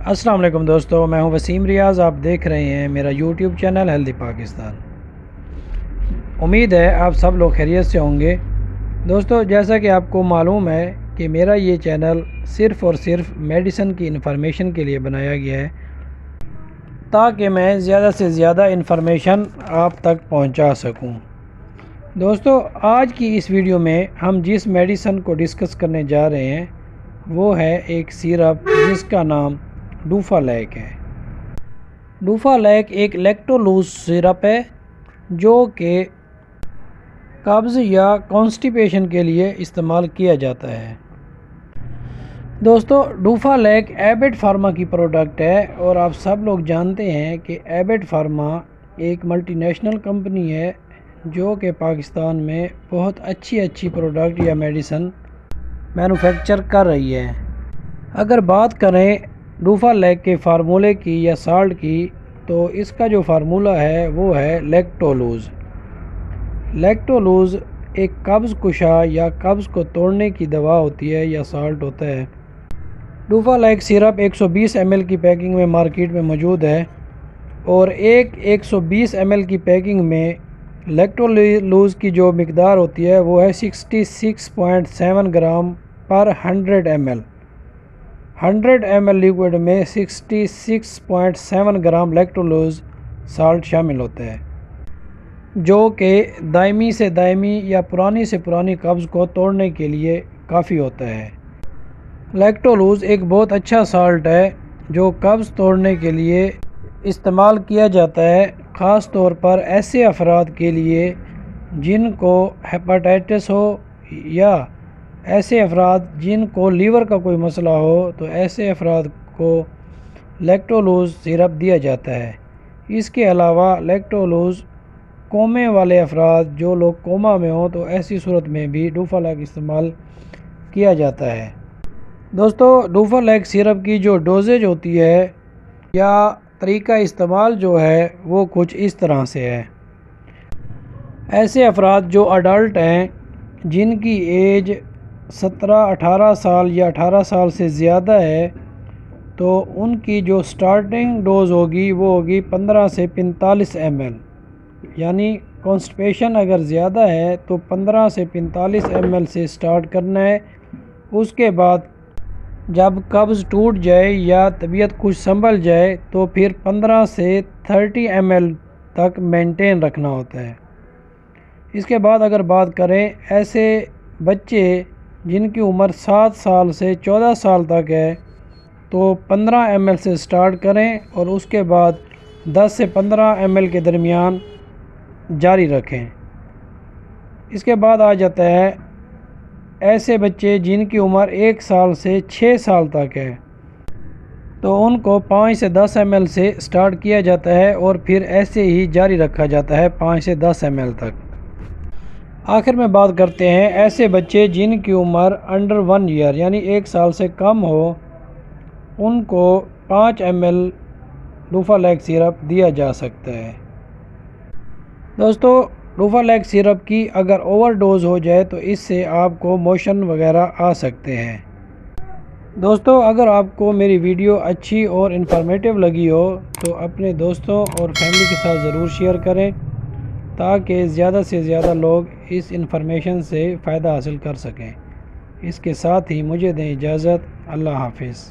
السلام علیکم دوستو، میں ہوں وسیم ریاض۔ آپ دیکھ رہے ہیں میرا یوٹیوب چینل ہیلدی پاکستان۔ امید ہے آپ سب لوگ خیریت سے ہوں گے۔ دوستو، جیسا کہ آپ کو معلوم ہے کہ میرا یہ چینل صرف اور صرف میڈیسن کی انفارمیشن کے لیے بنایا گیا ہے، تاکہ میں زیادہ سے زیادہ انفارمیشن آپ تک پہنچا سکوں۔ دوستو، آج کی اس ویڈیو میں ہم جس میڈیسن کو ڈسکس کرنے جا رہے ہیں وہ ہے ایک سیرپ جس کا نام ڈوفالیک ہے۔ ڈوفالیک ایک لیکٹولوز سیرپ ہے جو کہ قبض یا کانسٹیپیشن کے لیے استعمال کیا جاتا ہے۔ دوستو، ڈوفالیک ایبٹ فارما کی پروڈکٹ ہے، اور آپ سب لوگ جانتے ہیں کہ ایبٹ فارما ایک ملٹی نیشنل کمپنی ہے جو کہ پاکستان میں بہت اچھی پروڈکٹ یا میڈیسن مینوفیکچر کر رہی ہے۔ اگر بات کریں ڈوفالیک کے فارمولے کی یا سالٹ کی، تو اس کا جو فارمولہ ہے وہ ہے لیکٹولوز۔ لیکٹولوز ایک قبض کشا یا قبض کو توڑنے کی دوا ہوتی ہے یا سالٹ ہوتا ہے۔ ڈوفالیک سیرپ 120 ml کی پیکنگ میں مارکیٹ میں موجود ہے، اور 120 ml کی پیکنگ میں لیکٹولوز کی جو مقدار ہوتی ہے وہ ہے 66.7 گرام پر 100 ml۔ 100 ml لیکوڈ میں 66.7 گرام لیکٹولوز سالٹ شامل ہوتا ہے، جو کہ دائمی سے دائمی یا پرانی سے پرانی قبض کو توڑنے کے لیے کافی ہوتا ہے۔ لیکٹولوز ایک بہت اچھا سالٹ ہے جو قبض توڑنے کے لیے استعمال کیا جاتا ہے، خاص طور پر ایسے افراد کے لیے جن کو ہیپاٹائٹس ہو، یا ایسے افراد جن کو لیور کا کوئی مسئلہ ہو، تو ایسے افراد کو لیکٹولوز سیرپ دیا جاتا ہے۔ اس کے علاوہ لیکٹولوز کومے والے افراد، جو لوگ کوما میں ہوں، تو ایسی صورت میں بھی ڈوفالیک استعمال کیا جاتا ہے۔ دوستو، ڈوفالیک سیرپ کی جو ڈوزیج ہوتی ہے یا طریقہ استعمال جو ہے وہ کچھ اس طرح سے ہے۔ ایسے افراد جو اڈلٹ ہیں، جن کی ایج 18 سال یا 18 سال سے زیادہ ہے، تو ان کی جو سٹارٹنگ ڈوز ہوگی وہ ہوگی 15 سے 45 ml۔ یعنی کانسٹیپیشن اگر زیادہ ہے تو 15 سے 45 ml سے سٹارٹ کرنا ہے۔ اس کے بعد جب قبض ٹوٹ جائے یا طبیعت کچھ سنبھل جائے تو پھر 15 سے 30 ml تک مینٹین رکھنا ہوتا ہے۔ اس کے بعد اگر بات کریں ایسے بچے جن کی عمر 7 سال سے 14 سال تک ہے، تو 15 ml سے سٹارٹ کریں اور اس کے بعد 10 سے 15 ml کے درمیان جاری رکھیں۔ اس کے بعد آ جاتا ہے ایسے بچے جن کی عمر 1 سال سے 6 سال تک ہے، تو ان کو 5 سے 10 ml سے سٹارٹ کیا جاتا ہے اور پھر ایسے ہی جاری رکھا جاتا ہے 5 سے 10 ml تک۔ آخر میں بات کرتے ہیں ایسے بچے جن کی عمر انڈر 1 ایئر یعنی 1 سال سے کم ہو، ان کو 5 ml ڈوفالیک سیرپ دیا جا سکتا ہے۔ دوستو، ڈوفالیک سیرپ کی اگر اوور ڈوز ہو جائے تو اس سے آپ کو موشن وغیرہ آ سکتے ہیں۔ دوستو، اگر آپ کو میری ویڈیو اچھی اور انفارمیٹیو لگی ہو تو اپنے دوستوں اور فیملی کے ساتھ ضرور شیئر کریں، تاکہ زیادہ سے زیادہ لوگ اس انفارمیشن سے فائدہ حاصل کر سکیں۔ اس کے ساتھ ہی مجھے دیں اجازت۔ اللہ حافظ۔